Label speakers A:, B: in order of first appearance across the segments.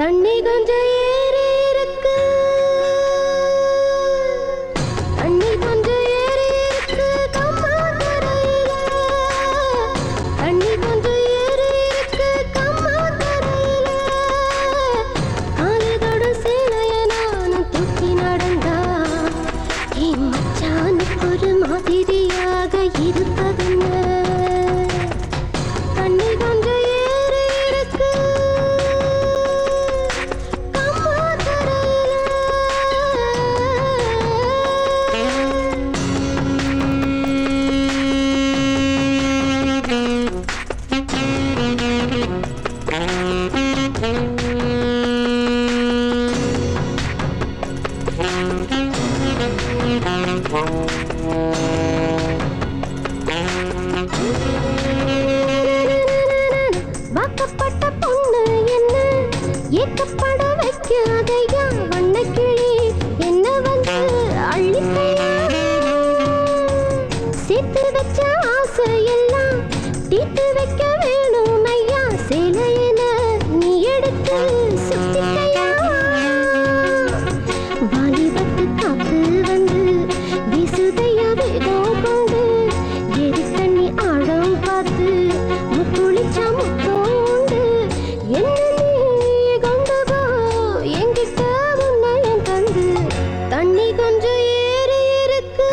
A: தண்ணி கொஞ்சம் ஏறி இருக்கு, தண்ணி கொஞ்சம் ஏறி இருக்கு கம்மாக்கரையில, தண்ணி கொஞ்சம் ஏறி இருக்கு கம்மாக்கரையில, காலதோட சேலைய நானும் தூக்கி நடந்தா என் மச்சானுக்கு ஒரு மாதிரியாக இருப்பதுன்னு. தண்ணி கொஞ்சம் ஏறி இருக்கு வாக்கப்பட்ட பொண்ணு என்ன ஏக்கப்பட வைக்காதையா, வண்ணக்கிளி என்ன வந்து அள்ளிக்கையா, சேர்த்து வச்ச ஆசையெல்லாம் தீர்த்து வைக்க வேணும் ஐயா, சேலையன நீ எடுத்து சுத்திக்கையா, வாலிபத்து காத்து வந்து வீசுதையா வேகம் கொண்டு, எரி தண்ணி ஆழம் பார்த்து முக்குளிச்சா முத்தோண்டு, என்ன நீ கொண்டு போ என்கிட்ட உன்னையும் தந்து. தண்ணி கொஞ்சம் ஏறி இருக்கு,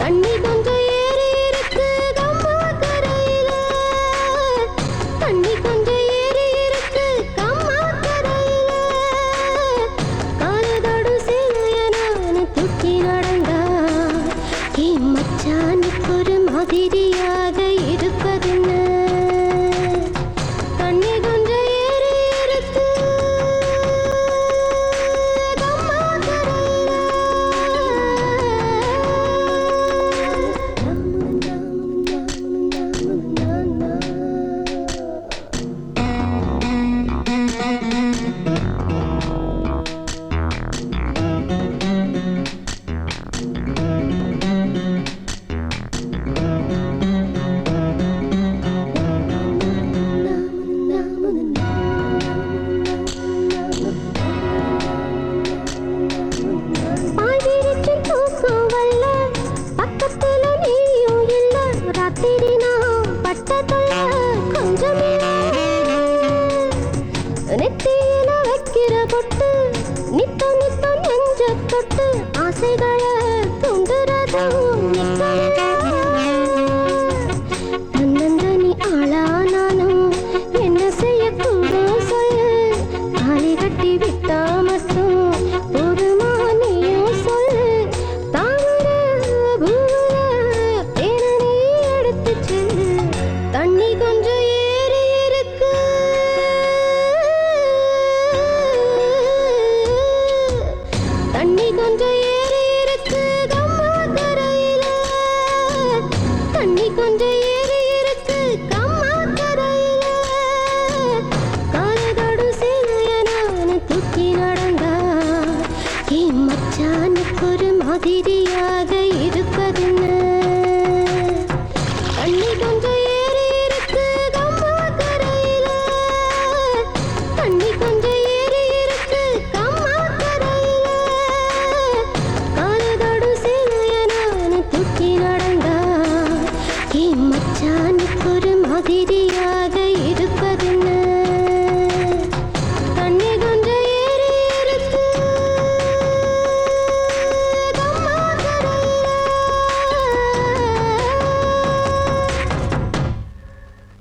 A: தண்ணி கொஞ்சம் ஏறி இருக்கு கம்மாக்கரையில, தண்ணி கொஞ்சம் ஏறி இருக்கு கம்மாக்கரையில, காலதோடு சேலைய நானு தூக்கி நடந்தா என் மச்சானுக்கு ஒரு மாதிரியாக இருப்பதுன்னு. தண்ணி கொஞ்சம் ஏறி இருக்கு பாய்விரிச்சு தூக்கம் வல்ல, பக்கத்துல நீயும் இல்ல, ராத்திரி நான் பட்டதல்ல கொஞ்சம் நெத்தியில வைக்கிற பொட்டு, நித்தம் நித்தம் நெஞ்ச தொட்டு ஆசைகளை தூண்டுறதும் தன்னந்தனி ஆளா நானும் என்ன செய்யக்கூடும் சொல்லு, தாலி கட்டி விட்டா மட்டும் போதுமா நீயும் சொல்லு, தாமர பூல தேன நீ எடுத்துச்சு